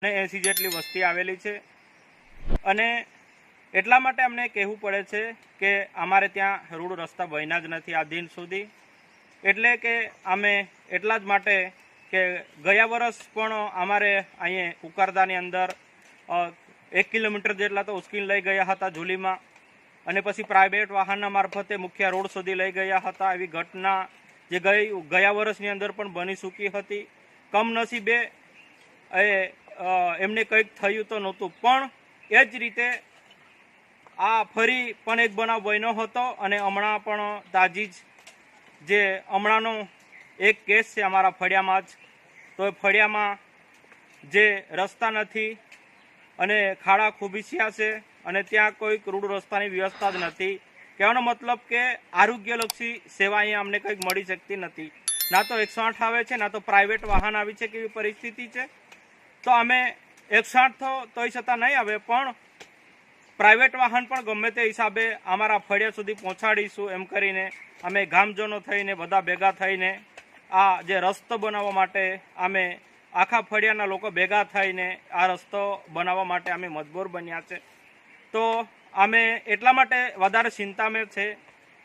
અને 80 જેટલી વસ્તી આવેલી છે અને એટલા માટે અમને કહેવું પડે છે કે અમારે ત્યાં રોડ રસ્તા બન્યા જ નથી આ દિન સુધી। એટલે કે અમે એટલા જ માટે કે ગયા વર્ષ પણ અમારે અહીંયા ઉકરદાની અંદર 1 કિલોમીટર જેટલા તો ઉચકીને લઈ ગયા હતા ઝૂલીમાં અને પછી પ્રાઇવેટ વાહનના મારફતે મુખ્ય રોડ સુધી લઈ ગયા હતા। એવી ઘટના જે ગયા વર્ષની અંદર પણ બની ચૂકી હતી। કમનસીબે એમને કંઈક થયું તો નહોતું, પણ એ જ રીતે આ ફરી પણ એક બનાવ બન્યો હતો અને હમણાં પણ તાજી જ જે હમણાંનો એક કેસ છે અમારા ફળિયામાં જ। તો એ ફળિયામાં જે રસ્તા નથી અને ખાડા ખૂબીસ્યા છે અને ત્યાં કોઈ રોડ રસ્તાની વ્યવસ્થા જ નથી। કહેવાનો મતલબ કે આરોગ્યલક્ષી સેવા અહીંયા અમને કંઈક મળી શકતી નથી। ના તો 108 આવે છે, ના તો પ્રાઇવેટ વાહન આવી છે, કેવી પરિસ્થિતિ છે। તો અમે 108 તોય છતાં નહીં આવે, પણ પ્રાઇવેટ વાહન પણ ગમે તે હિસાબે અમારા ફળિયા સુધી પહોંચાડીશું એમ કરીને અમે ગામજનો થઈને બધા ભેગા થઈને આ જે રસ્તો બનાવવા માટે અમે આખા ફળિયાના લોકો ભેગા થઈને આ રસ્તો બનાવવા માટે અમે મજબૂર બન્યા છે। તો અમે એટલા માટે વધારે ચિંતામાં છે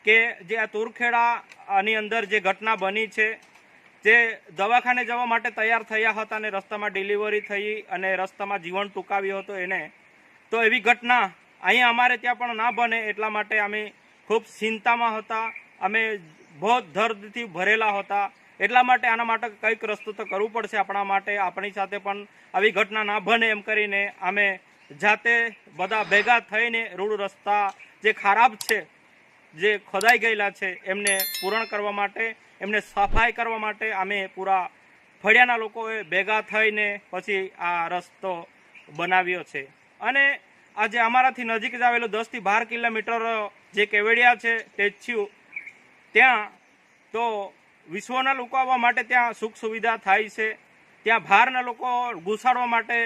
કે જે આ તુરખેડાની અંદર જે ઘટના બની છે, જે દવાખાને જવા માટે તૈયાર થયા હતા અને રસ્તામાં ડિલિવરી થઈ અને રસ્તામાં જીવન ટૂંકાવ્યું હતું એને, તો એવી ઘટના અહીંયા અમારે ત્યાં પણ ના બને એટલા માટે અમે ખૂબ ચિંતામાં હતા। અમે બહુ દર્દથી ભરેલા હતા। એટલા માટે આના માટે કંઈક રસ્તો તો કરવું પડશે આપણા માટે, આપણી સાથે પણ આવી ઘટના ના બને એમ કરીને અમે જાતે બધા ભેગા થઈને રોડ રસ્તા જે ખરાબ છે, જે ખોદાઈ ગયેલા છે, એમને પૂરણ કરવા માટે, એમને સફાઈ કરવા માટે અમે પૂરા ફળિયાના લોકોએ ભેગા થઈને પછી આ રસ્તો બનાવ્યો છે। અને આજે અમારાથી નજીક જ આવેલું 10 થી 12 કિલોમીટર જે કેવડિયા છે સ્ટેચ્યુ, ત્યાં તો વિશ્વના લોકો આવવા માટે ત્યાં સુખ સુવિધા થાય છે। ત્યાં બહારના લોકો ઘુસાડવા માટે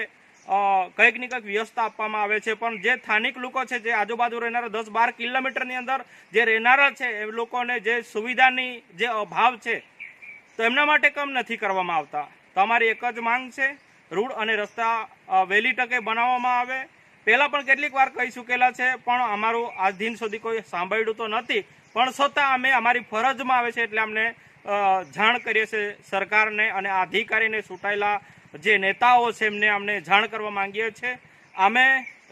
કંઈક ને કંઈક વ્યવસ્થા આપવામાં આવે છે, પણ જે સ્થાનિક લોકો છે, જે આજુબાજુ રહેનારા 10-12 કિલોમીટરની અંદર જે રહેનારા છે, એ લોકોને જે સુવિધાની જે અભાવ છે તો એમના માટે કેમ નથી કરવામાં આવતા। તો અમારી એક જ માંગ છે, રોડ અને રસ્તા વહેલી તકે બનાવવામાં આવે। પહેલાં પણ કેટલીક વાર કહી ચૂકેલા છે, પણ અમારું આજ દિન સુધી કોઈ સાંભળ્યું તો નથી, પણ છતાં અમે અમારી ફરજમાં આવે છે એટલે અમને જાણ કરીએ છીએ સરકારને અને અધિકારીને ચૂંટાયેલા જે નેતાઓ છે એમને અમને જાણ કરવા માંગીએ છીએ। અમે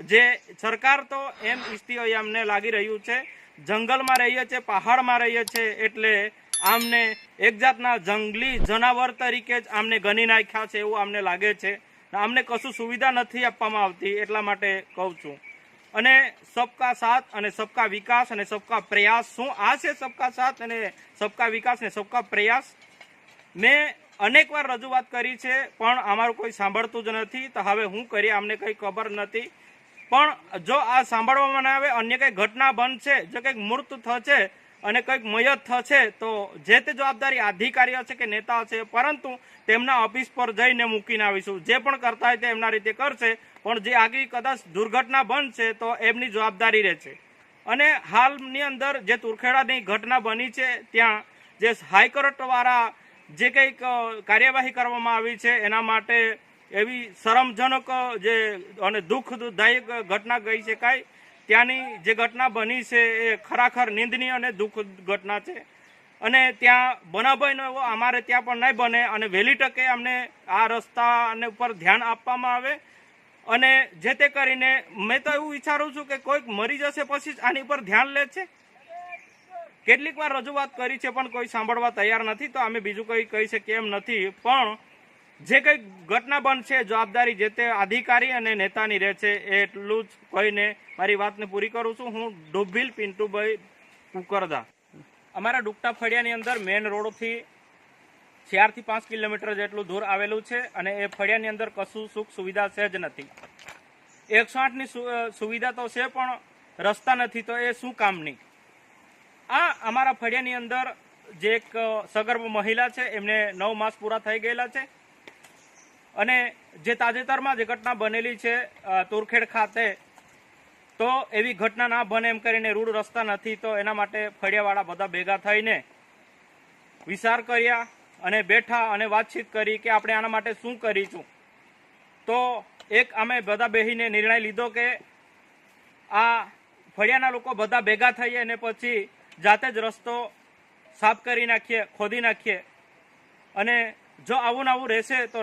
જે સરકાર તો એમ ઈચ્છતી હોય અમને લાગી રહ્યું છે, જંગલમાં રહીએ છીએ, પહાડમાં રહીએ છીએ, એટલે આમને એક જાતના જંગલી જનાવર તરીકે જ આમને ગણી નાખ્યા છે એવું અમને લાગે છે। અમને કશું સુવિધા નથી આપવામાં આવતી, એટલા માટે કહું છું। અને સબકા સાથ અને સબકા વિકાસ અને સબકા પ્રયાસ, શું આ છે સબકા સાથ અને સબકા વિકાસ અને સબકા પ્રયાસ? મેં અનેક વાર રજૂઆત કરી છે, પણ અમારું કોઈ સાંભળતું જ નથી। તો હવે હું કરીએ અમને કંઈ ખબર નથી, પણ જો આ સાંભળવામાં ના આવે, અન્ય કંઈ ઘટના બનશે, જો કંઈક મૃત્યુ થશે અને કંઈક મયત થશે, તો જે તે જવાબદારી અધિકારીઓ છે કે નેતાઓ છે, પરંતુ તેમના ઓફિસ પર જઈને મૂકીને આવીશું। જે પણ કરતા હોય તે એમના રીતે કરશે, પણ જે આગળ કદાચ દુર્ઘટના બનશે તો એમની જવાબદારી રહેશે। અને હાલની અંદર જે તુરખેડાની ઘટના બની છે, ત્યાં જે હાઈકોર્ટવાળા જે કંઈક કાર્યવાહી કરવામાં આવી છે એના માટે એવી શરમજનક જે અને દુઃખદાયક ઘટના કહી શકાય। ત્યાંની જે ઘટના બની છે એ ખરેખર નિંદનીય અને દુઃખ ઘટના છે, અને ત્યાં બનાવનો એવો અમારે ત્યાં પણ નહીં બને અને વહેલી તકે અમને આ રસ્તાને ઉપર ધ્યાન આપવામાં આવે। અને જે તે કરીને મેં તો એવું વિચારું છું કે કોઈક મરી જશે પછી જ આની પર ધ્યાન લે છે। કેટલીક વાર રજૂઆત કરી છે પણ કોઈ સાંભળવા તૈયાર નથી, તો અમે બીજું કંઈ કહી શકીએ એમ નથી। પણ જે કંઈક ઘટના બનશે જવાબદારી જે તે અધિકારી અને નેતાની રહે છે, એટલું જ કહીને મારી વાતને પૂરી કરું છું। હું ડોભીલ પિન્ટુભાઈ ઉકરદા। અમારા ડુકટા ફળિયાની અંદર મેઇન રોડથી 4 થી 5 કિલોમીટર જેટલું દૂર આવેલું છે અને એ ફળિયાની અંદર કશું સુખ સુવિધા છે જ નથી। 108ની સુવિધા તો છે પણ રસ્તા નથી, તો એ શું કામની? આ અમારા ફળિયાની અંદર જે એક સગર્ભ મહિલા છે, એમને 9 માસ પૂરા થઈ ગયેલા છે અને જે તાજેતરમાં જે ઘટના બનેલી છે તુરખેડ ખાતે, તો એવી ઘટના ના બને એમ કરીને રોડ રસ્તા નથી, તો એના માટે ફળિયાવાળા બધા ભેગા થઈને વિચાર કર્યા અને બેઠા અને વાતચીત કરી કે આપણે આના માટે શું કરીશું। તો એક અમે બધા બેહીને નિર્ણય લીધો કે આ ફળિયાના લોકો બધા ભેગા થઈએ અને પછી જાતે જ રસ્તો સાફ કરી નાખીએ, ખોદી નાખીએ. અને જો આવું ને આવું રહેશે તો